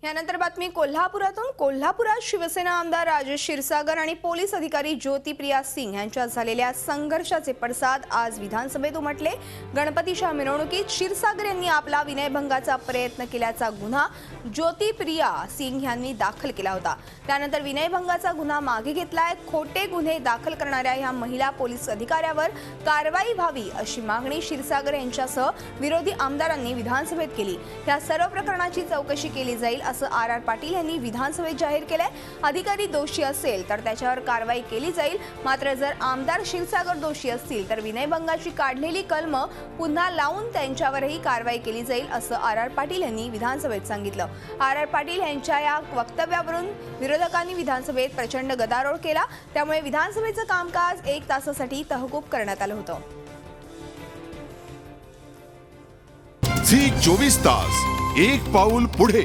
यानंतर बातमी कोल्हापुरातून। कोल्हापुरात शिवसेना आमदार राजेश क्षीरसागर आणि पोलीस अधिकारी ज्योतिप्रिया सिंग यांच्यात झालेल्या संघर्षाचे पडसाद आज विधानसभेत उमटले। गणपतीच्या मिरवणुकीत क्षीरसागर यांनी आपला विनयभंगाचा प्रयत्न केल्याचा गुन्हा ज्योतिप्रिया सिंग यांनी दाखल केला होता। त्यानंतर विनयभंगाचा गुन्हा मागे घेतलाय। खोटे गुन्हे दाखल करणाऱ्या या महिला पोलीस अधिकाऱ्यावर कारवाई व्हावी अशी मागणी क्षीरसागर यांच्यासह विरोधी आमदारांनी विधानसभेत केली। या सर्व प्रकरणाची चौकशी केली जाईल असं आर पाटील यांनी विधानसभेत जाहीर केलंय। अधिकारी दोषी असेल तर त्याच्यावर कारवाई केली जाईल, मात्र जर आमदार क्षीरसागर दोषी असतील तर विनयभंगाची काढलेली कलम पुन्हा लावून त्यांच्यावरही कारवाई केली जाईल असं आर पाटील यांनी विधानसभेत सांगितलं। आर पाटील यांच्या या वक्तव्यावरून विरोधकांनी विधानसभेत प्रचंड गदारोळ केला, त्यामुळे विधानसभेचं कामकाज 1 तासासाठी तहकूब करण्यात आलं होतं। झी 24 तास, एक पाऊल पुढे।